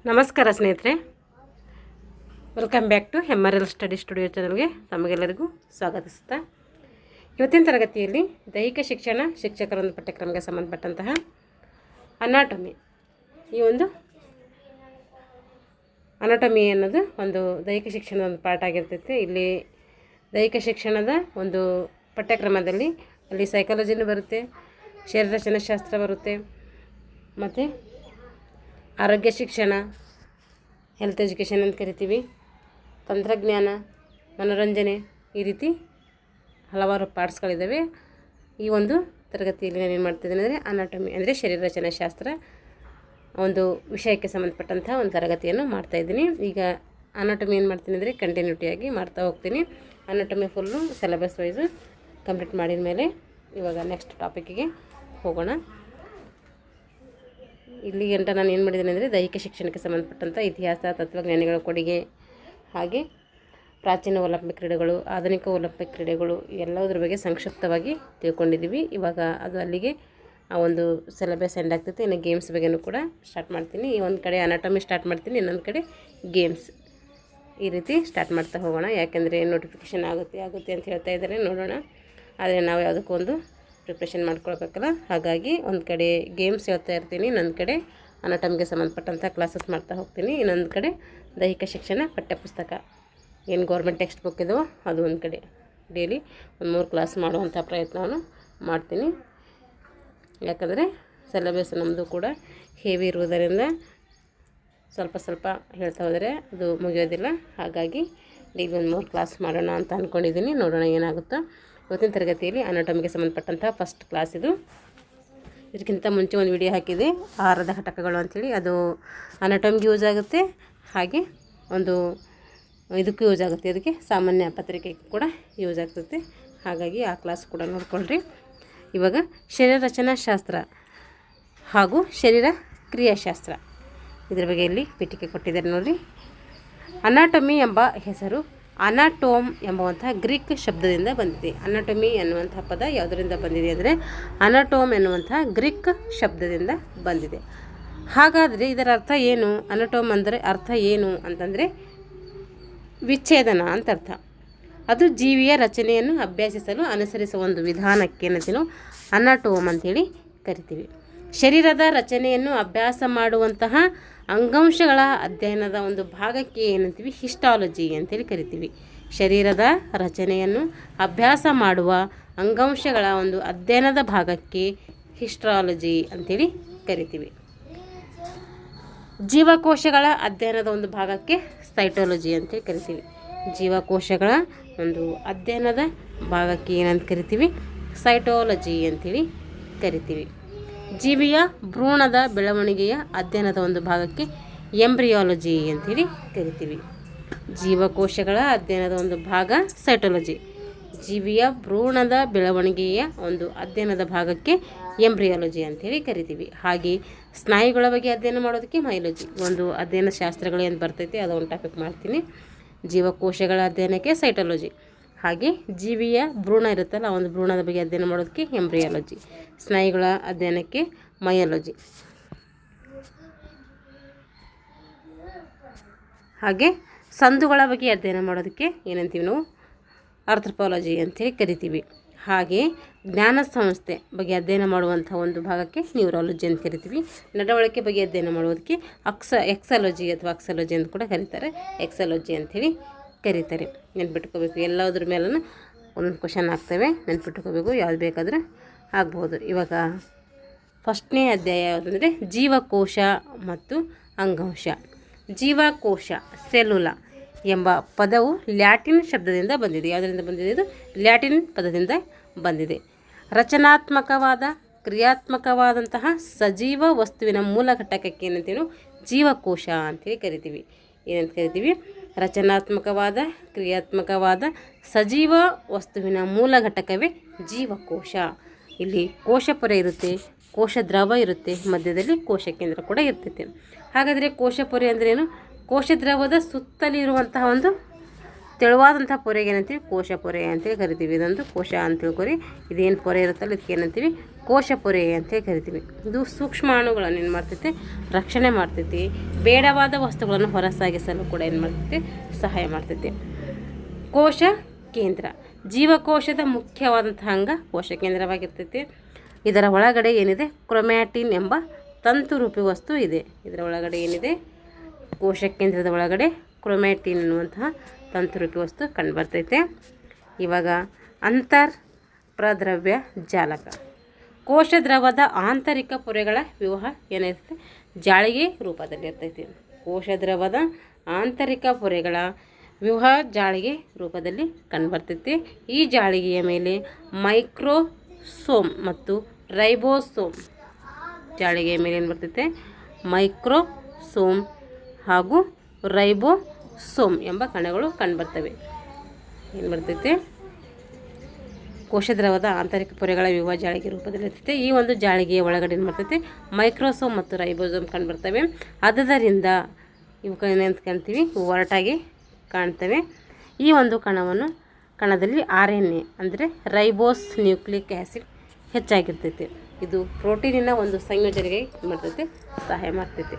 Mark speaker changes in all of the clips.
Speaker 1: ನಮಸ್ಕಾರ ಸ್ನೇಹಿತರೆ, welcome back to MRL study studio ಚಾನಲ್ಗೆ ತಮಗೆಲ್ಲರಿಗೂ ಸ್ವಾಗತಿಸುತ್ತಾ ಇವತ್ತಿನ ತರಗತಿಯಲ್ಲಿ ದೈಹಿಕ ಶಿಕ್ಷಣ ಶಿಕ್ಷಕರೊಂದು ಪಠ್ಯಕ್ರಮಕ್ಕೆ ಸಂಬಂಧಪಟ್ಟಂತಹ ಅನಾಟಮಿ ಈ ಒಂದು ಅನಾಟಮಿ ಅನ್ನೋದು ಒಂದು ದೈಹಿಕ ಶಿಕ್ಷಣದ ಒಂದು ಪಾಠ ಆಗಿರ್ತೈತೆ. ಇಲ್ಲಿ ದೈಹಿಕ ಶಿಕ್ಷಣದ ಒಂದು ಪಠ್ಯಕ್ರಮದಲ್ಲಿ ಅಲ್ಲಿ ಸೈಕಾಲಜಿನೂ ಬರುತ್ತೆ, ಶರೀರ ರಚನಾಶಾಸ್ತ್ರ ಬರುತ್ತೆ, ಮತ್ತು ಆರೋಗ್ಯ ಶಿಕ್ಷಣ, ಹೆಲ್ತ್ ಎಜುಕೇಷನ್ ಅಂತ ಕರಿತೀವಿ, ತಂತ್ರಜ್ಞಾನ, ಮನೋರಂಜನೆ, ಈ ರೀತಿ ಹಲವಾರು ಪಾರ್ಟ್ಸ್ಗಳಿದ್ದಾವೆ. ಈ ಒಂದು ತರಗತಿಯಲ್ಲಿ ನಾನು ಏನು ಮಾಡ್ತಿದ್ದೀನಿ ಅಂದರೆ ಅನಾಟಮಿ ಅಂದರೆ ಶರೀರ ರಚನಾಶಾಸ್ತ್ರ ಒಂದು ವಿಷಯಕ್ಕೆ ಸಂಬಂಧಪಟ್ಟಂಥ ಒಂದು ತರಗತಿಯನ್ನು ಮಾಡ್ತಾಯಿದ್ದೀನಿ. ಈಗ ಅನಾಟಮಿ ಏನು ಮಾಡ್ತೀನಿ ಅಂದರೆ ಕಂಟಿನ್ಯೂಟಿಯಾಗಿ ಮಾಡ್ತಾ ಹೋಗ್ತೀನಿ. Anatomy full syllabus wise complete ಮಾಡಿದ ಮೇಲೆ ಇವಾಗ ನೆಕ್ಸ್ಟ್ ಟಾಪಿಕ್ಕಿಗೆ ಹೋಗೋಣ. ಇಲ್ಲಿ ಗಂಟ ನಾನು ಏನು ಮಾಡಿದ್ದೀನಿ ಅಂದರೆ ದೈಹಿಕ ಶಿಕ್ಷಣಕ್ಕೆ ಸಂಬಂಧಪಟ್ಟಂಥ ಇತಿಹಾಸ, ತತ್ವಜ್ಞಾನಿಗಳ ಕೊಡುಗೆ, ಹಾಗೆ ಪ್ರಾಚೀನ ಒಲಿಂಪಿಕ್ ಕ್ರೀಡೆಗಳು, ಆಧುನಿಕ ಒಲಿಂಪಿಕ್ ಕ್ರೀಡೆಗಳು ಎಲ್ಲದರ ಬಗ್ಗೆ ಸಂಕ್ಷಿಪ್ತವಾಗಿ ತಿಳ್ಕೊಂಡಿದ್ದೀವಿ. ಇವಾಗ ಅದು ಅಲ್ಲಿಗೆ ಆ ಒಂದು ಸಿಲೆಬಸ್ ಎಂಡ್ ಆಗ್ತೈತೆ. ಇನ್ನು ಗೇಮ್ಸ್ ಬಗ್ಗೆನೂ ಕೂಡ ಸ್ಟಾರ್ಟ್ ಮಾಡ್ತೀನಿ. ಈ ಒಂದು ಕಡೆ ಅನಾಟಮಿ ಸ್ಟಾರ್ಟ್ ಮಾಡ್ತೀನಿ, ಇನ್ನೊಂದು ಕಡೆ ಗೇಮ್ಸ್, ಈ ರೀತಿ ಸ್ಟಾರ್ಟ್ ಮಾಡ್ತಾ ಹೋಗೋಣ. ಯಾಕೆಂದರೆ ನೋಟಿಫಿಕೇಷನ್ ಆಗುತ್ತೆ ಅಂತ ಹೇಳ್ತಾ ಇದ್ದಾರೆ, ನೋಡೋಣ. ಆದರೆ ನಾವು ಯಾವುದಕ್ಕೊಂದು ಪ್ರಿಪ್ರೇಷನ್ ಮಾಡ್ಕೊಳ್ಬೇಕಲ್ಲ, ಹಾಗಾಗಿ ಒಂದು ಕಡೆ ಗೇಮ್ಸ್ ಹೇಳ್ತಾ ಇರ್ತೀನಿ, ಇನ್ನೊಂದು ಕಡೆ ಅನಾಟಮಿಗೆ ಸಂಬಂಧಪಟ್ಟಂಥ ಕ್ಲಾಸಸ್ ಮಾಡ್ತಾ ಹೋಗ್ತೀನಿ, ಇನ್ನೊಂದು ಕಡೆ ದೈಹಿಕ ಶಿಕ್ಷಣ ಪಠ್ಯಪುಸ್ತಕ ಏನು ಗೌರ್ಮೆಂಟ್ ಟೆಕ್ಸ್ಟ್ ಬುಕ್ ಇದೆಯೋ ಅದು ಒಂದು ಕಡೆ ಡೈಲಿ ಒಂದು 3 ಕ್ಲಾಸ್ ಮಾಡುವಂಥ ಪ್ರಯತ್ನವನ್ನು ಮಾಡ್ತೀನಿ. ಯಾಕಂದರೆ ಸಿಲೆಬಸ್ ನಮ್ಮದು ಕೂಡ ಹೆವಿ ಇರುವುದರಿಂದ ಸ್ವಲ್ಪ ಹೇಳ್ತಾ ಹೋದರೆ ಅದು ಮುಗಿಯೋದಿಲ್ಲ. ಹಾಗಾಗಿ ಡೈಲಿ ಒಂದು 3 ಕ್ಲಾಸ್ ಮಾಡೋಣ ಅಂತ ಅಂದ್ಕೊಂಡಿದ್ದೀನಿ, ನೋಡೋಣ ಏನಾಗುತ್ತೋ. ಇವತ್ತಿನ ತರಗತಿಯಲ್ಲಿ ಅನಾಟಮಿಗೆ ಸಂಬಂಧಪಟ್ಟಂಥ ಫಸ್ಟ್ ಕ್ಲಾಸ್ ಇದು. ಇದಕ್ಕಿಂತ ಮುಂಚೆ ಒಂದು ವಿಡಿಯೋ ಹಾಕಿದೆ, ಆಹಾರದ ಘಟಕಗಳು ಅಂಥೇಳಿ, ಅದು ಅನಾಟಮಿಗೆ ಯೂಸ್ ಆಗುತ್ತೆ, ಹಾಗೆ ಒಂದು ಇದಕ್ಕೂ ಯೂಸ್ ಆಗುತ್ತೆ, ಅದಕ್ಕೆ ಸಾಮಾನ್ಯ ಪತ್ರಿಕೆಗೆ ಕೂಡ ಯೂಸ್ ಆಗ್ತದೆ. ಹಾಗಾಗಿ ಆ ಕ್ಲಾಸ್ ಕೂಡ ನೋಡ್ಕೊಳ್ರಿ. ಇವಾಗ ಶರೀರ ರಚನಾಶಾಸ್ತ್ರ ಹಾಗೂ ಶರೀರ ಕ್ರಿಯಾಶಾಸ್ತ್ರ ಇದ್ರ ಬಗ್ಗೆ ಇಲ್ಲಿ ಪೀಠಿಕೆ ಕೊಟ್ಟಿದ್ದಾರೆ ನೋಡಿರಿ. ಅನಾಟಮಿ ಎಂಬ ಹೆಸರು ಅನಾಟೋಮ್ ಎಂಬುವಂಥ ಗ್ರೀಕ್ ಶಬ್ದದಿಂದ ಬಂದಿದೆ. ಅನಾಟಮಿ ಎನ್ನುವಂಥ ಪದ ಯಾವುದರಿಂದ ಬಂದಿದೆ ಅಂದರೆ ಅನಾಟೋಮ್ ಎನ್ನುವಂಥ ಗ್ರೀಕ್ ಶಬ್ದದಿಂದ ಬಂದಿದೆ. ಹಾಗಾದರೆ ಇದರ ಅರ್ಥ ಏನು? ಅನಾಟೋಮ್ ಅಂದರೆ ಅರ್ಥ ಏನು ಅಂತಂದರೆ ವಿಚ್ಛೇದನ ಅಂತ ಅರ್ಥ. ಅದು ಜೀವಿಯ ರಚನೆಯನ್ನು ಅಭ್ಯಸಿಸಲು ಅನುಸರಿಸುವ ಒಂದು ವಿಧಾನಕ್ಕೆ ಏನಂತೀವಿ ಅನಾಟೋಮ್ ಅಂಥೇಳಿ ಕರಿತೀವಿ. ಶರೀರದ ರಚನೆಯನ್ನು ಅಭ್ಯಾಸ ಮಾಡುವಂತಹ ಅಂಗಾಂಶಗಳ ಅಧ್ಯಯನದ ಒಂದು ಭಾಗಕ್ಕೆ ಏನಂತೀವಿ ಹಿಸ್ಟಾಲಜಿ ಅಂತೇಳಿ ಕರಿತೀವಿ. ಶರೀರದ ರಚನೆಯನ್ನು ಅಭ್ಯಾಸ ಮಾಡುವ ಅಂಗಾಂಶಗಳ ಒಂದು ಅಧ್ಯಯನದ ಭಾಗಕ್ಕೆ ಹಿಸ್ಟಾಲಜಿ ಅಂತೇಳಿ ಕರಿತೀವಿ. ಜೀವಕೋಶಗಳ ಅಧ್ಯಯನದ ಒಂದು ಭಾಗಕ್ಕೆ ಸೈಟಾಲಜಿ ಅಂತೇಳಿ ಕರಿತೀವಿ. ಜೀವಕೋಶಗಳ ಒಂದು ಅಧ್ಯಯನದ ಭಾಗಕ್ಕೆ ಏನಂತ ಕರಿತೀವಿ ಸೈಟಾಲಜಿ ಅಂತೇಳಿ ಕರಿತೀವಿ. ಜೀವಿಯ ಭ್ರೂಣದ ಬೆಳವಣಿಗೆಯ ಅಧ್ಯಯನದ ಒಂದು ಭಾಗಕ್ಕೆ ಎಂಬ್ರಿಯಾಲಜಿ ಅಂತೇಳಿ ಕರಿತೀವಿ. ಜೀವಕೋಶಗಳ ಅಧ್ಯಯನದ ಒಂದು ಭಾಗ ಸೈಟಾಲಜಿ, ಜೀವಿಯ ಭ್ರೂಣದ ಬೆಳವಣಿಗೆಯ ಒಂದು ಅಧ್ಯಯನದ ಭಾಗಕ್ಕೆ ಎಂಬ್ರಿಯಾಲಜಿ ಅಂತೇಳಿ ಕರಿತೀವಿ. ಹಾಗೆ ಸ್ನಾಯುಗಳ ಬಗ್ಗೆ ಅಧ್ಯಯನ ಮಾಡೋದಕ್ಕೆ ಮೈಲಜಿ, ಒಂದು ಅಧ್ಯಯನ ಶಾಸ್ತ್ರಗಳು ಏನು ಬರ್ತೈತೆ ಅದು ಒಂದು ಟಾಪಿಕ್ ಮಾಡ್ತೀನಿ. ಜೀವಕೋಶಗಳ ಅಧ್ಯಯನಕ್ಕೆ ಸೈಟಾಲಜಿ, ಹಾಗೆ ಜೀವಿಯ ಭ್ರೂಣ ಇರುತ್ತಲ್ಲ ಆ ಒಂದು ಭ್ರೂಣದ ಬಗ್ಗೆ ಅಧ್ಯಯನ ಮಾಡೋದಕ್ಕೆ ಎಂಬ್ರಿಯಾಲಜಿ, ಸ್ನಾಯುಗಳ ಅಧ್ಯಯನಕ್ಕೆ ಮೈಯಾಲಜಿ, ಹಾಗೆ ಸಂದುಗಳ ಬಗ್ಗೆ ಅಧ್ಯಯನ ಮಾಡೋದಕ್ಕೆ ಏನಂತೀವಿ ನಾವು ಆರ್ಥ್ರೋಪಾಲಜಿ ಅಂತೇಳಿ ಕರಿತೀವಿ. ಹಾಗೆ ಜ್ಞಾನ ಸಂಸ್ಥೆ ಬಗ್ಗೆ ಅಧ್ಯಯನ ಮಾಡುವಂಥ ಒಂದು ಭಾಗಕ್ಕೆ ನ್ಯೂರಾಲಜಿ ಅಂತ ಕರಿತೀವಿ. ನಡವಳಿಕೆ ಬಗ್ಗೆ ಅಧ್ಯಯನ ಮಾಡೋದಕ್ಕೆ ಎಕ್ಸಾಲಜಿ ಅಥವಾ ಅಕ್ಸಾಲಜಿ ಅಂತ ಕೂಡ ಕರೀತಾರೆ, ಎಕ್ಸಾಲಜಿ ಅಂಥೇಳಿ ಕರೀತಾರೆ. ನೆನ್ಪಿಟ್ಕೋಬೇಕು, ಎಲ್ಲದ್ರ ಮೇಲೂ ಒಂದೊಂದು ಕ್ವಶನ್ ಆಗ್ತವೆ, ನೆನ್ಪಿಟ್ಕೋಬೇಕು, ಯಾವ್ದು ಬೇಕಾದರೆ ಆಗ್ಬೋದು. ಇವಾಗ ಫಸ್ಟ್ನೇ ಅಧ್ಯಾಯ ಯಾವುದಂದರೆ ಜೀವಕೋಶ ಮತ್ತು ಅಂಗಾಂಶ. ಜೀವಕೋಶ ಸೆಲ್ಯುಲಾ ಎಂಬ ಪದವು ಲ್ಯಾಟಿನ್ ಶಬ್ದದಿಂದ ಬಂದಿದೆ. ಯಾವುದರಿಂದ ಬಂದಿದೆ? ಇದು ಲ್ಯಾಟಿನ್ ಪದದಿಂದ ಬಂದಿದೆ. ರಚನಾತ್ಮಕವಾದ ಕ್ರಿಯಾತ್ಮಕವಾದಂತಹ ಸಜೀವ ವಸ್ತುವಿನ ಮೂಲ ಘಟಕಕ್ಕೆ ಏನಂತೀವಿ ಜೀವಕೋಶ ಅಂತೇಳಿ ಕರಿತೀವಿ. ಏನಂತ ಕರಿತೀವಿ? ರಚನಾತ್ಮಕವಾದ ಕ್ರಿಯಾತ್ಮಕವಾದ ಸಜೀವ ವಸ್ತುವಿನ ಮೂಲ ಘಟಕವೇ ಜೀವಕೋಶ. ಇಲ್ಲಿ ಕೋಶಪೊರೆ ಇರುತ್ತೆ, ಕೋಶ ದ್ರವ ಇರುತ್ತೆ, ಮಧ್ಯದಲ್ಲಿ ಕೋಶ ಕೇಂದ್ರ ಕೂಡ ಇರ್ತೈತೆ. ಹಾಗಾದರೆ ಕೋಶಪೊರೆ ಅಂದ್ರೇನು? ಕೋಶ ದ್ರವದ ಸುತ್ತಲಿರುವಂತಹ ಒಂದು ತೆಳುವಾದಂಥ ಪೊರೆಗೆ ಏನಂತೀವಿ ಕೋಶ ಪೊರೆ ಅಂತೇಳಿ ಕರಿತೀವಿ. ಇದೊಂದು ಕೋಶ ಅಂತ ತಿಳ್ಕೊರಿ. ಇದೇನು ಪೊರೆ ಇರುತ್ತಲ್ಲ ಇದಕ್ಕೆ ಏನಂತೀವಿ ಕೋಶ ಪೊರೆ ಅಂತೇಳಿ ಕರಿತೀವಿ. ಇದು ಸೂಕ್ಷ್ಮಾಣುಗಳನ್ನು ಏನು ಮಾಡ್ತೈತಿ ರಕ್ಷಣೆ ಮಾಡ್ತೈತಿ. ಬೇಡವಾದ ವಸ್ತುಗಳನ್ನು ಹೊರಸಾಗಿಸಲು ಕೂಡ ಏನು ಮಾಡ್ತೈತಿ ಸಹಾಯ ಮಾಡ್ತೈತಿ. ಕೋಶ ಕೇಂದ್ರ ಜೀವಕೋಶದ ಮುಖ್ಯವಾದಂಥ ಅಂಗ ಕೋಶ ಕೇಂದ್ರವಾಗಿರ್ತೈತಿ. ಇದರ ಒಳಗಡೆ ಏನಿದೆ ಕ್ರೊಮ್ಯಾಟಿನ್ ಎಂಬ ತಂತುರೂಪಿ ವಸ್ತು ಇದೆ. ಇದರ ಒಳಗಡೆ ಏನಿದೆ ಕೋಶ ಕೇಂದ್ರದ ಒಳಗಡೆ ಕ್ರೊಮ್ಯಾಟಿನ್ ಅನ್ನುವಂತಹ ತಂತುರೂಪಿ ವಸ್ತು ಕಂಡುಬರ್ತೈತೆ. ಇವಾಗ ಅಂತರ್ ಪ್ರದ್ರವ್ಯ ಜಾಲಕ ಕೋಶ ದ್ರವದ ಆಂತರಿಕ ಪೊರೆಗಳ ವ್ಯೂಹ ಏನಿರ್ತೈತೆ ಜಾಳಿಗೆ ರೂಪದಲ್ಲಿ ಇರ್ತೈತಿ. ಕೋಶ ದ್ರವದ ಆಂತರಿಕ ಪೊರೆಗಳ ವ್ಯೂಹ ಜಾಳಿಗೆ ರೂಪದಲ್ಲಿ ಕಂಡುಬರ್ತೈತಿ. ಈ ಜಾಳಿಗೆಯ ಮೇಲೆ ಮೈಕ್ರೋಸೋಮ್ ಮತ್ತು ರೈಬೋಸೋಮ್ ಜಾಳಿಗೆಯ ಮೇಲೆ ಏನು ಬರ್ತೈತೆ ಮೈಕ್ರೋಸೋಮ್ ಹಾಗೂ ರೈಬೋಸೋಮ್ ಎಂಬ ಕಣಗಳು ಕಂಡುಬರ್ತವೆ. ಏನು ಬರ್ತೈತೆ ಕೋಶದ್ರವದ ಆಂತರಿಕ ಪೊರೆಗಳ ವ್ಯೂಹ ಜಾಳಿಗೆ ರೂಪದಲ್ಲಿ ಇರ್ತೈತೆ. ಈ ಒಂದು ಜಾಳಿಗೆಯ ಒಳಗಡೆ ಏನು ಮಾಡ್ತೈತೆ ಮೈಕ್ರೋಸೋಮ್ ಮತ್ತು ರೈಬೋಸೋಮ್ ಕಂಡುಬರ್ತವೆ. ಆದ್ದರಿಂದ ಇವುಗಳನ್ನ ಏನು ಕಾಣ್ತೀವಿ ಒರಟಾಗಿ ಕಾಣ್ತವೆ. ಈ ಒಂದು ಕಣದಲ್ಲಿ RNA ಅಂದರೆ ರೈಬೋಸ್ ನ್ಯೂಕ್ಲಿಕ್ ಆ್ಯಸಿಡ್ ಹೆಚ್ಚಾಗಿರ್ತೈತೆ. ಇದು ಪ್ರೋಟೀನಿನ ಒಂದು ಸಂಯೋಜನೆಗೆ ಮಾಡ್ತೈತೆ ಸಹಾಯ ಮಾಡ್ತೈತೆ.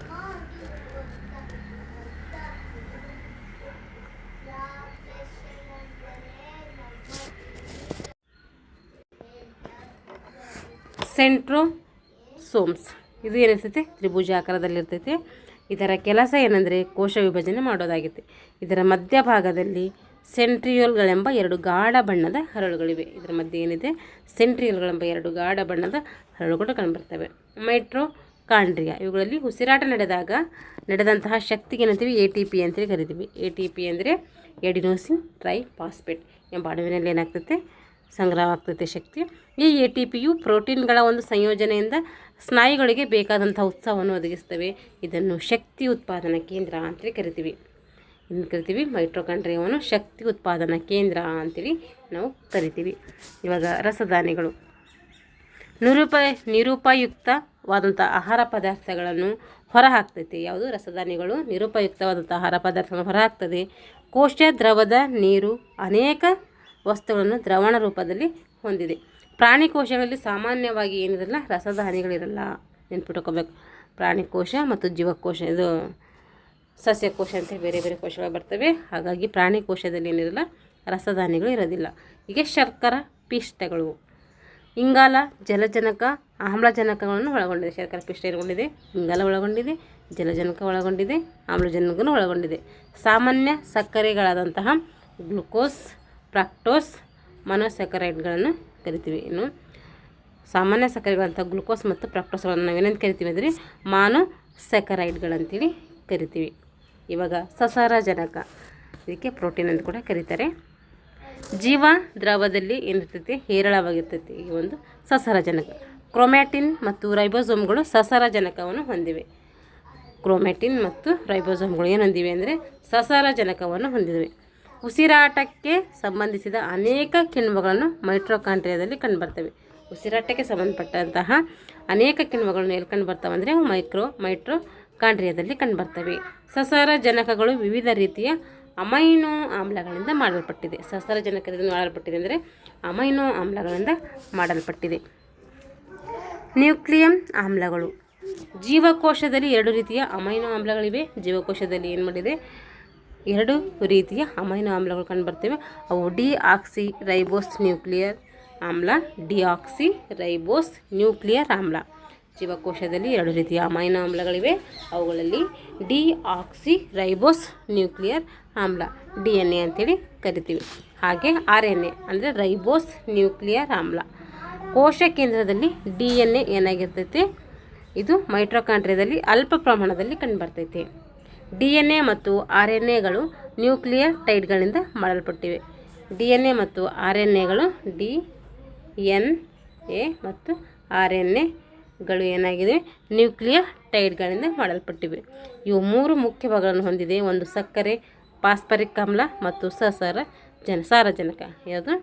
Speaker 1: ಸೆಂಟ್ರೋಸೋಮ್ಸ್ ಇದು ಏನಿರ್ತೈತೆ ತ್ರಿಭುಜಾಕಾರದಲ್ಲಿರ್ತೈತೆ. ಇದರ ಕೆಲಸ ಏನಂದರೆ ಕೋಶ ವಿಭಜನೆ ಮಾಡೋದಾಗಿದೆ. ಇದರ ಮಧ್ಯಭಾಗದಲ್ಲಿ ಸೆಂಟ್ರಿಯೋಲ್ಗಳೆಂಬ 2 ಗಾಢ ಬಣ್ಣದ ಹರಳುಗಳಿವೆ. ಇದರ ಮಧ್ಯೆ ಏನಿದೆ ಸೆಂಟ್ರಿಯೋಲ್ಗಳೆಂಬ 2 ಗಾಢ ಬಣ್ಣದ ಹರಳುಗಳು ಕಂಡುಬರ್ತವೆ. ಮೈಟ್ರೋಕಾಂಡ್ರಿಯಾ ಇವುಗಳಲ್ಲಿ ಉಸಿರಾಟ ನಡೆದಂತಹ ಶಕ್ತಿಗೆ ಏನಂತೀವಿ ATP ಅಂತೇಳಿ ಕರಿತೀವಿ. ATP ಅಂದರೆ ಎಡಿನೋಸಿನ್ ಟ್ರೈಫಾಸ್ಫೇಟ್ ಎಂಬ ಅಣುವಿನಲ್ಲಿ ಏನಾಗ್ತೈತೆ ಸಂಗ್ರಹವಾಗ್ತೈತೆ ಶಕ್ತಿ. ಈ ATPಯು ಪ್ರೋಟೀನ್ಗಳ ಒಂದು ಸಂಯೋಜನೆಯಿಂದ ಸ್ನಾಯುಗಳಿಗೆ ಬೇಕಾದಂಥ ಉತ್ಸಾಹವನ್ನು ಒದಗಿಸ್ತವೆ. ಇದನ್ನು ಶಕ್ತಿ ಉತ್ಪಾದನಾ ಕೇಂದ್ರ ಅಂತೇಳಿ ಕರಿತೀವಿ. ಇನ್ನು ಕರಿತೀವಿ ಮೈಟ್ರೋಕಾಂಡ್ರಿಯಾವನ್ನು ಶಕ್ತಿ ಉತ್ಪಾದನಾ ಕೇಂದ್ರ ಅಂತೇಳಿ ನಾವು ಕರಿತೀವಿ. ಇವಾಗ ರಸದಾನಿಗಳು ನಿರುಪಯುಕ್ತವಾದಂಥ ಆಹಾರ ಪದಾರ್ಥಗಳನ್ನು ಹೊರಹಾಕ್ತೈತೆ. ಯಾವುದು ರಸದಾನಿಗಳು ನಿರುಪಯುಕ್ತವಾದಂಥ ಆಹಾರ ಪದಾರ್ಥಗಳನ್ನು ಹೊರಹಾಕ್ತದೆ. ಕೋಶ ದ್ರವದ ನೀರು ಅನೇಕ ವಸ್ತುಗಳನ್ನು ದ್ರವಣ ರೂಪದಲ್ಲಿ ಹೊಂದಿದೆ. ಪ್ರಾಣಿ ಕೋಶಗಳಲ್ಲಿ ಸಾಮಾನ್ಯವಾಗಿ ಏನಿರಲ್ಲ ರಸದಾನಿಗಳಿರಲ್ಲ. ನೆನ್ಪಿಟ್ಕೋಬೇಕು. ಪ್ರಾಣಿ ಕೋಶ ಮತ್ತು ಜೀವಕೋಶ ಇದು ಸಸ್ಯಕೋಶ ಅಂತ ಬೇರೆ ಬೇರೆ ಕೋಶಗಳು ಬರ್ತವೆ. ಹಾಗಾಗಿ ಪ್ರಾಣಿ ಕೋಶದಲ್ಲಿ ಏನಿರಲ್ಲ ರಸದಾನಿಗಳು ಇರೋದಿಲ್ಲ. ಹೀಗೆ ಶರ್ಕರ ಪಿಷ್ಟಗಳು ಇಂಗಾಲ ಜಲಜನಕ ಆಮ್ಲಜನಕಗಳನ್ನು ಒಳಗೊಂಡಿದೆ. ಶರ್ಕರ ಪಿಷ್ಟ ಒಳಗೊಂಡಿದೆ, ಇಂಗಾಲ ಒಳಗೊಂಡಿದೆ, ಜಲಜನಕ ಒಳಗೊಂಡಿದೆ, ಆಮ್ಲಜನಕವನ್ನು ಒಳಗೊಂಡಿದೆ. ಸಾಮಾನ್ಯ ಸಕ್ಕರೆಗಳಾದಂತಹ ಗ್ಲುಕೋಸ್, ಫ್ರಕ್ಟೋಸ್, ಮೊನೊಸ್ಯಾಕರೈಡ್ಗಳನ್ನು ಕರಿತೀವಿ. ಇನ್ನು ಸಾಮಾನ್ಯ ಸಕ್ಕರೆಗಳಂಥ ಗ್ಲುಕೋಸ್ ಮತ್ತು ಫ್ರಕ್ಟೋಸ್ಗಳನ್ನು ನಾವೇನಂತ ಕರಿತೀವಿ ಅಂದರೆ ಮೊನೊಸ್ಯಾಕರೈಡ್ಗಳಂತೇಳಿ ಕರಿತೀವಿ. ಇವಾಗ ಸಸಾರಜನಕ ಇದಕ್ಕೆ ಪ್ರೋಟೀನ್ ಅಂತ ಕೂಡ ಕರೀತಾರೆ. ಜೀವ ದ್ರವದಲ್ಲಿ ಏನಿರ್ತೈತಿ ಹೇರಳವಾಗಿರ್ತೈತಿ ಈ ಒಂದು ಸಸಾರಜನಕ. ಕ್ರೊಮ್ಯಾಟಿನ್ ಮತ್ತು ರೈಬೋಸೋಮ್ಗಳು ಸಸಾರಜನಕವನ್ನು ಹೊಂದಿವೆ. ಕ್ರೊಮ್ಯಾಟಿನ್ ಮತ್ತು ರೈಬೋಸೋಮ್ಗಳು ಏನು ಹೊಂದಿವೆ ಅಂದರೆ ಸಸಾರಜನಕವನ್ನು ಹೊಂದಿವೆ. ಉಸಿರಾಟಕ್ಕೆ ಸಂಬಂಧಿಸಿದ ಅನೇಕ ಕಿಣ್ವಗಳನ್ನು ಮೈಟ್ರೋಕಾಂಡ್ರಿಯಾದಲ್ಲಿ ಕಂಡುಬರ್ತವೆ. ಉಸಿರಾಟಕ್ಕೆ ಸಂಬಂಧಪಟ್ಟಂತಹ ಅನೇಕ ಕಿಣ್ವಗಳನ್ನು ಎಲ್ಲಿ ಕಂಡುಬರ್ತವೆ ಅಂದರೆ ಮೈಟ್ರೋಕಾಂಡ್ರಿಯಾದಲ್ಲಿ ಕಂಡುಬರ್ತವೆ. ಸಸಾರಜನಕಗಳು ವಿವಿಧ ರೀತಿಯ ಅಮೈನೋ ಆಮ್ಲಗಳಿಂದ ಮಾಡಲ್ಪಟ್ಟಿದೆ. ಸಸಾರಜನಕದಿಂದ ಮಾಡಲ್ಪಟ್ಟಿದೆ ಅಂದರೆ ಅಮೈನೋ ಆಮ್ಲಗಳಿಂದ ಮಾಡಲ್ಪಟ್ಟಿದೆ. ನ್ಯೂಕ್ಲಿಯಂ ಆಮ್ಲಗಳು ಜೀವಕೋಶದಲ್ಲಿ 2 ರೀತಿಯ ಅಮೈನೋ ಆಮ್ಲಗಳಿವೆ. ಜೀವಕೋಶದಲ್ಲಿ ಏನು ಮಾಡಿದೆ 2 ರೀತಿಯ ಅಮೈನೋ ಆಮ್ಲಗಳು ಕಂಡುಬರ್ತವೆ. ಅವು ಡಿಆಕ್ಸಿ ರೈಬೋಸ್ ನ್ಯೂಕ್ಲಿಯರ್ ಆಮ್ಲ, ಡಿಆಕ್ಸಿ ರೈಬೋಸ್ ನ್ಯೂಕ್ಲಿಯರ್ ಆಮ್ಲ. ಜೀವಕೋಶದಲ್ಲಿ 2 ರೀತಿಯ ಅಮೈನೋ ಆಮ್ಲಗಳಿವೆ. ಅವುಗಳಲ್ಲಿ ಡಿಆಕ್ಸಿ ರೈಬೋಸ್ ನ್ಯೂಕ್ಲಿಯರ್ ಆಮ್ಲ DNA ಅಂತೇಳಿ ಕರಿತೀವಿ. ಹಾಗೆ RNA ಅಂದರೆ ರೈಬೋಸ್ ನ್ಯೂಕ್ಲಿಯರ್ ಆಮ್ಲ. ಕೋಶ ಕೇಂದ್ರದಲ್ಲಿ DNA ಏನಾಗಿರ್ತೈತೆ ಇದು ಮೈಟ್ರೋಕಾಂಡ್ರಿಯಾದಲ್ಲಿ ಅಲ್ಪ ಪ್ರಮಾಣದಲ್ಲಿ ಕಂಡುಬರ್ತೈತೆ. DNA ಮತ್ತು RNAಗಳು ನ್ಯೂಕ್ಲಿಯರ್ ಟೈಡ್ಗಳಿಂದ ಮಾಡಲ್ಪಟ್ಟಿವೆ. DNA ಮತ್ತು RNAಗಳು DNA ಮತ್ತು RNAಗಳು ಏನಾಗಿದೆ ನ್ಯೂಕ್ಲಿಯರ್ ಟೈಡ್ಗಳಿಂದ ಮಾಡಲ್ಪಟ್ಟಿವೆ. ಇವು 3 ಮುಖ್ಯ ಭಾಗಗಳನ್ನು ಹೊಂದಿದೆ. ಒಂದು ಸಕ್ಕರೆ, ಫಾಸ್ಫರಿಕ್ ಆಮ್ಲ ಮತ್ತು ಸಾರಜನಕ. ಯಾವುದು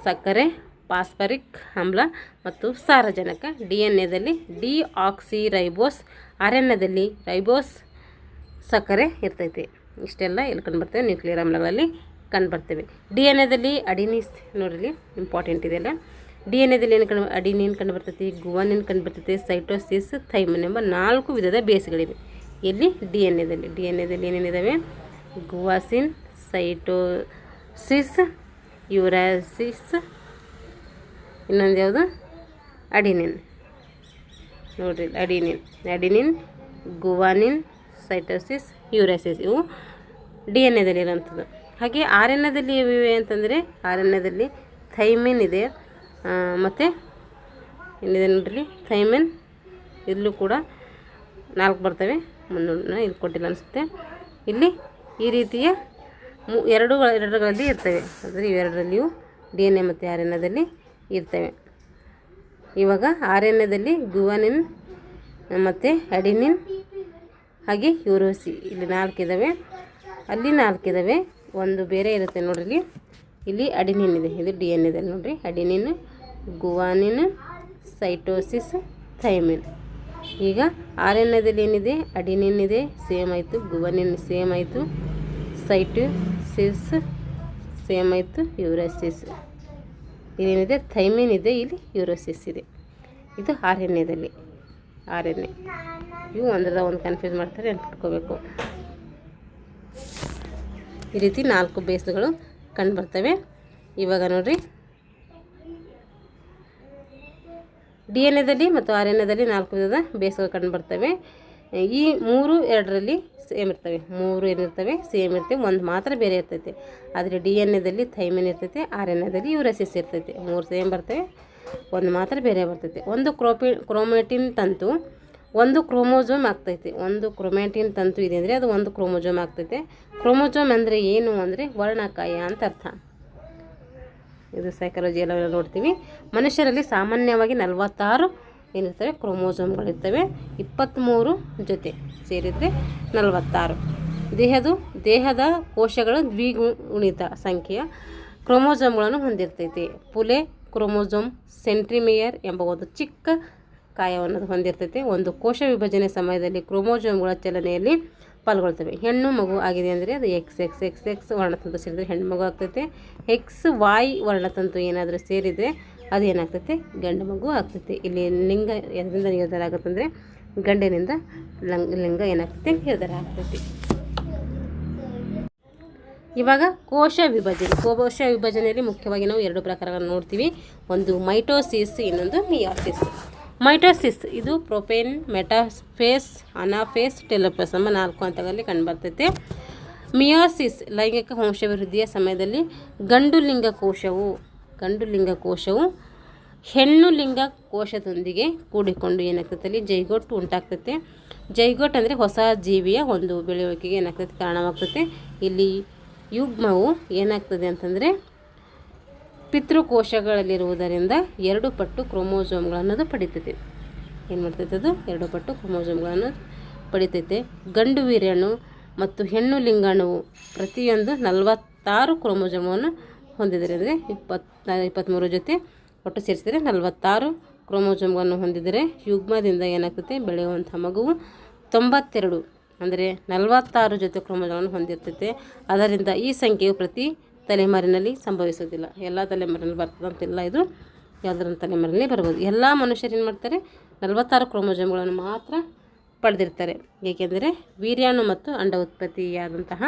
Speaker 1: ಸಕ್ಕರೆ, ಫಾಸ್ಫರಿಕ್ ಆಮ್ಲ ಮತ್ತು ಸಾರಜನಕ. DNAದಲ್ಲಿ ಡಿಆಕ್ಸಿ ರೈಬೋಸ್, RNAದಲ್ಲಿ ರೈಬೋಸ್ ಸಕ್ಕರೆ ಇರ್ತೈತೆ. ಇಷ್ಟೆಲ್ಲ ಎಲ್ಲಿ ಕಂಡುಬರ್ತವೆ ನ್ಯೂಕ್ಲಿಯರ್ ಆಮ್ಲಗಳಲ್ಲಿ ಕಂಡುಬರ್ತವೆ. DNA ಅಡಿನಿಸ್ ನೋಡ್ರಿ ಇಂಪಾರ್ಟೆಂಟ್ ಇದೆಲ್ಲ. DNA ಏನು ಅಡಿನಿನ್ ಕಂಡುಬರ್ತೈತಿ, ಗುವಾನಿನ್ ಕಂಡುಬರ್ತೈತಿ, ಸೈಟೋಸಿಸ್, ಥೈಮಿನ್ ಎಂಬ 4 ವಿಧದ ಬೇಸ್ಗಳಿವೆ. ಎಲ್ಲಿ DNA ಏನೇನಿದ್ದಾವೆ, ಗುವಾಸಿನ್, ಸೈಟೋಸಿಸ್, ಯುರಾಸಿಸ್, ಇನ್ನೊಂದು ಯಾವುದು ಅಡಿನಿನ್ ನೋಡ್ರಿ. ಅಡಿನಿನ್, ಗುವಾನಿನ್, ಸೈಟೋಸಿಸ್, ಯುರಾಸಿಸ್ ಇವು DNA ಇರೋಂಥದ್ದು. ಹಾಗೆ RNA ಇವೆ ಅಂತಂದರೆ RNA ಥೈಮಿನ್ ಇದೆ, ಮತ್ತು ಏನಿದೆ ನೋಡ್ರಿ ಥೈಮಿನ್. ಇಲ್ಲೂ ಕೂಡ 4 ಬರ್ತವೆ, ಮುಂದೊಂದು ಇಲ್ಲಿ ಕೊಟ್ಟಿಲ್ಲ ಅನಿಸುತ್ತೆ. ಇಲ್ಲಿ ಈ ರೀತಿಯ ಎರಡರಲ್ಲಿ ಇರ್ತವೆ, ಅಂದರೆ ಇವೆರಡರಲ್ಲಿಯೂ DNA ಮತ್ತು RNA ಇರ್ತವೆ. ಇವಾಗ RNA ಗುವಾನಿನ್ ಮತ್ತು ಅಡಿನಿನ್ ಹಾಗೆ ಯುರೋಸಿ ಇಲ್ಲಿ 4 ಇದ್ದಾವೆ, ಅಲ್ಲಿ 4 ಇದ್ದಾವೆ, ಒಂದು ಬೇರೆ ಇರುತ್ತೆ ನೋಡ್ರಿ. ಇಲ್ಲಿ ಅಡಿನಿನ್ ಇದೆ, ಇದು DNA ನೋಡ್ರಿ. ಅಡಿನಿನ್, ಗುವಾನಿನ್, ಸೈಟೋಸಿಸ್, ಥೈಮಿನ್. ಈಗ RNA ಏನಿದೆ, ಅಡಿನಿನ್ ಇದೆ, ಸೇಮ್ ಆಯಿತು. ಗುವಾನಿನ್ ಸೇಮ್ ಆಯಿತು. ಸೈಟೋಸಿಸ್ ಸೇಮ್ ಆಯಿತು. ಯುರಾಸಿಸ್ ಇದೇನಿದೆ, ಥೈಮಿನ್ ಇದೆ, ಇಲ್ಲಿ ಯುರೋಸಿಸ್ ಇದೆ. ಇದು RNA ಇವು ಒಂದು ಕನ್ಫ್ಯೂಸ್ ಮಾಡ್ತಾರೆ, ನೆನ್ಪಿಟ್ಕೋಬೇಕು. ಈ ರೀತಿ 4 ಬೇಸ್ಗಳು ಕಂಡುಬರ್ತವೆ. ಇವಾಗ ನೋಡ್ರಿ DNA ಮತ್ತು RNA 4 ವಿಧದ ಬೇಸ್ಗಳು ಕಂಡುಬರ್ತವೆ. ಈ 2 ಸೇಮ್ ಇರ್ತವೆ, 3 ಏನಿರ್ತವೆ ಸೇಮ್ ಇರ್ತವೆ, ಒಂದು ಮಾತ್ರ ಬೇರೆ ಇರ್ತೈತೆ. ಆದರೆ DNA ಥೈಮಿನ್ ಇರ್ತೈತೆ, RNA ಯುರಾಸಿಸ್ ಇರ್ತೈತೆ. 3 ಸೇಮ್ ಬರ್ತವೆ, ಒಂದು ಮಾತ್ರ ಬೇರೆ ಬರ್ತೈತೆ. ಒಂದು ಕ್ರೋಮ್ಯಾಟಿನ್ ತಂತು, ಒಂದು ಕ್ರೋಮೋಜೋಮ್ ಆಗ್ತೈತೆ. ಒಂದು ಕ್ರೋಮ್ಯಾಟಿನ್ ತಂತು ಇದೆ ಅಂದರೆ ಅದು ಒಂದು ಕ್ರೋಮೋಜೋಮ್ ಆಗ್ತೈತೆ. ಕ್ರೋಮೋಜೋಮ್ ಅಂದರೆ ಏನು ಅಂದರೆ ವರ್ಣಕಾಯ ಅಂತ ಅರ್ಥ. ಇದು ಸೈಕಾಲಜಿಯೆಲ್ಲ ನೋಡ್ತೀವಿ. ಮನುಷ್ಯರಲ್ಲಿ ಸಾಮಾನ್ಯವಾಗಿ 46 ಏನಿರ್ತವೆ ಕ್ರೋಮೋಜೋಮ್ಗಳಿರ್ತವೆ. 23 ಜೊತೆ ಸೇರಿದರೆ 46. ದೇಹದ ಕೋಶಗಳ ದ್ವಿಗುಣಿತ ಸಂಖ್ಯೆಯ ಕ್ರೋಮೋಜೋಮ್ಗಳನ್ನು ಹೊಂದಿರ್ತೈತೆ. ಪುಲೆ ಕ್ರೋಮೋಜೋಮ್ ಸೆಂಟ್ರಿಮಿಯರ್ ಎಂಬ ಒಂದು ಚಿಕ್ಕ ಕಾಯವನ್ನು ಹೊಂದಿರ್ತೈತೆ. ಒಂದು ಕೋಶ ವಿಭಜನೆ ಸಮಯದಲ್ಲಿ ಕ್ರೋಮೋಜೋಮ್ಗಳ ಚಲನೆಯಲ್ಲಿ ಪಾಲ್ಗೊಳ್ತವೆ. ಹೆಣ್ಣು ಮಗು ಆಗಿದೆ ಅಂದರೆ ಅದು XX ವರ್ಣತಂತು ಸೇರಿದರೆ ಹೆಣ್ಣು ಮಗು ಆಗ್ತೈತೆ. XY ವರ್ಣತಂತು ಏನಾದರೂ ಸೇರಿದರೆ ಅದು ಏನಾಗ್ತೈತೆ, ಗಂಡು ಮಗು ಆಗ್ತೈತೆ. ಇಲ್ಲಿ ಲಿಂಗ ಎದರಿಂದ ನಿರ್ಧಾರ ಆಗುತ್ತಂದರೆ ಗಂಡಿನಿಂದ ಲಿಂಗ ಏನಾಗ್ತೈತೆ, ನಿರ್ಧಾರ ಆಗ್ತೈತಿ. ಇವಾಗ ಕೋಶ ವಿಭಜನೆಯಲ್ಲಿ ಮುಖ್ಯವಾಗಿ ನಾವು 2 ಪ್ರಕಾರಗಳನ್ನು ನೋಡ್ತೀವಿ. ಒಂದು ಮೈಟೋಸಿಸ್, ಇನ್ನೊಂದು ಮಿಯಾಸಿಸ್. ಮೈಟೋಸಿಸ್ ಇದು ಪ್ರೊಪೇನ್, ಮೆಟಾಫೇಸ್, ಅನಾಫೇಸ್, ಟೆಲೋಫೇಸ್ ಎಂಬ 4 ಹಂತಗಳಲ್ಲಿ ಕಂಡುಬರ್ತೈತೆ. ಮಿಯಾಸಿಸ್ ಲೈಂಗಿಕ ವಂಶವೃದ್ಧಿಯ ಸಮಯದಲ್ಲಿ ಗಂಡು ಲಿಂಗ ಕೋಶವು ಹೆಣ್ಣು ಲಿಂಗ ಕೋಶದೊಂದಿಗೆ ಕೂಡಿಕೊಂಡು ಏನಾಗ್ತೈತೆ, ಅಲ್ಲಿ ಜೈಗೋಟ್ ಉಂಟಾಗ್ತೈತೆ. ಜೈಗೋಟ್ ಅಂದರೆ ಹೊಸ ಜೀವಿಯ ಒಂದು ಬೆಳೆಯುವಿಕೆಗೆ ಏನಾಗ್ತೈತೆ, ಕಾರಣವಾಗ್ತೈತೆ. ಇಲ್ಲಿ ಯುಗ್ಮವು ಏನಾಗ್ತದೆ ಅಂತಂದರೆ ಪಿತೃಕೋಶಗಳಲ್ಲಿರುವುದರಿಂದ 2 ಪಟ್ಟು ಕ್ರೋಮೋಜೋಮ್ಗಳನ್ನು ಪಡಿತೈತೆ. ಏನು ಮಾಡ್ತೈತೆ, ಅದು 2 ಪಟ್ಟು ಕ್ರೋಮೋಜೋಮ್ಗಳನ್ನು ಪಡಿತೈತೆ. ಗಂಡು ವೀರ್ಯಾಣು ಮತ್ತು ಹೆಣ್ಣು ಲಿಂಗಾಣುವು ಪ್ರತಿಯೊಂದು 46 ಕ್ರೋಮೋಜೋಮನ್ನು ಹೊಂದಿದರೆ, ಅಂದರೆ 23 ಜೊತೆ ಒಟ್ಟು ಸೇರಿಸಿದರೆ 46 ಕ್ರೋಮೋಜೋಮ್ಗಳನ್ನು ಹೊಂದಿದರೆ ಯುಗ್ಮದಿಂದ ಏನಾಗ್ತೈತೆ, ಬೆಳೆಯುವಂಥ ಮಗುವು 92 ಅಂದರೆ 46 ಜೊತೆ ಕ್ರೋಮೋಜೋಮ್ಗಳನ್ನು ಹೊಂದಿರ್ತೈತೆ. ಅದರಿಂದ ಈ ಸಂಖ್ಯೆಯು ಪ್ರತಿ ತಲೆಮಾರಿನಲ್ಲಿ ಸಂಭವಿಸೋದಿಲ್ಲ. ಎಲ್ಲ ತಲೆಮಾರಿನಲ್ಲಿ ಬರ್ತದಂತಿಲ್ಲ, ಇದು ಯಾವುದರ ತಲೆಮಾರಿನಲ್ಲಿ ಬರ್ಬೋದು. ಎಲ್ಲ ಮನುಷ್ಯರು ಏನು ಮಾಡ್ತಾರೆ, 46 ಕ್ರೋಮೋಜೋಮ್ಗಳನ್ನು ಮಾತ್ರ ಪಡೆದಿರ್ತಾರೆ. ಏಕೆಂದರೆ ವೀರ್ಯಾಣು ಮತ್ತು ಅಂಡ ಉತ್ಪತ್ತಿಯಾದಂತಹ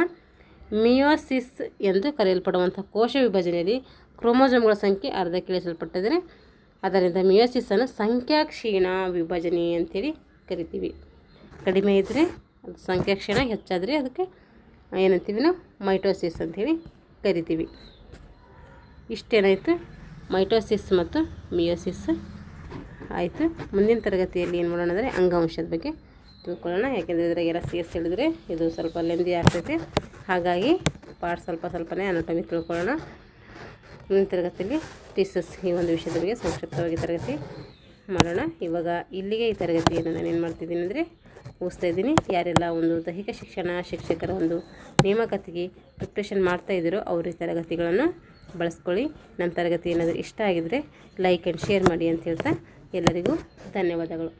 Speaker 1: ಮಿಯೋಸಿಸ್ ಎಂದು ಕರೆಯಲ್ಪಡುವಂಥ ಕೋಶ ವಿಭಜನೆಯಲ್ಲಿ ಕ್ರೋಮೋಜೋಮ್ಗಳ ಸಂಖ್ಯೆ ಅರ್ಧಕ್ಕೆ ಇಳಿಸಲ್ಪಟ್ಟಿದೆ. ಅದರಿಂದ ಮಿಯೋಸಿಸನ್ನು ಸಂಖ್ಯಾಕ್ಷೀಣ ವಿಭಜನೆ ಅಂತೇಳಿ ಕರಿತೀವಿ. ಕಡಿಮೆ ಇದ್ದರೆ ಅದು ಸಂಖ್ಯಾಕ್ಷೀಣ, ಹೆಚ್ಚಾದರೆ ಅದಕ್ಕೆ ಏನಂತೀವಿ ನಾವು ಮೈಟೋಸಿಸ್ ಅಂಥೇಳಿ ಕರಿತೀವಿ. ಇಷ್ಟೇನಾಯಿತು ಮೈಟೋಸಿಸ್ ಮತ್ತು ಮಿಯೋಸಿಸ್ ಆಯಿತು. ಮುಂದಿನ ತರಗತಿಯಲ್ಲಿ ಏನು ಮಾಡೋಣ ಅಂದರೆ ಅಂಗಾಂಶದ ಬಗ್ಗೆ ತಿಳ್ಕೊಳ್ಳೋಣ. ಯಾಕೆಂದರೆ ಇದ್ರಾಗೆಲ್ಲ CS ಹೇಳಿದರೆ ಇದು ಸ್ವಲ್ಪ ಲೆಂದಿ ಆಗ್ತೈತೆ, ಹಾಗಾಗಿ ಪಾರ್ಟ್ ಸ್ವಲ್ಪನೇ ಅನಾಟಮಿ ತಿಳ್ಕೊಳ್ಳೋಣ. ಮುಂದಿನ ತರಗತಿಯಲ್ಲಿ ಟಿಸಸ್ ಈ ಒಂದು ವಿಷಯದ ಬಗ್ಗೆ ಸಂಕ್ಷಿಪ್ತವಾಗಿ ತರಗತಿ ಮಾಡೋಣ. ಇವಾಗ ಇಲ್ಲಿಗೆ ಈ ತರಗತಿಯನ್ನು ನಾನು ಏನು ಮಾಡ್ತಿದ್ದೀನಿ ಅಂದರೆ ಮುಗಿಸ್ತಾ ಇದ್ದೀನಿ. ಯಾರೆಲ್ಲ ಒಂದು ದೈಹಿಕ ಶಿಕ್ಷಕರ ಒಂದು ನೇಮಕಾತಿಗೆ ಪ್ರಿಪ್ರೇಷನ್ ಮಾಡ್ತಾಯಿದ್ದೀರೋ ಅವರು ಈ ತರಗತಿಗಳನ್ನು ಬಳಸ್ಕೊಳ್ಳಿ. ನನ್ನ ತರಗತಿ ಏನಾದರೂ ಇಷ್ಟ ಆಗಿದರೆ ಲೈಕ್ ಆ್ಯಂಡ್ ಶೇರ್ ಮಾಡಿ ಅಂತ ಹೇಳ್ತಾ ಎಲ್ಲರಿಗೂ ಧನ್ಯವಾದಗಳು.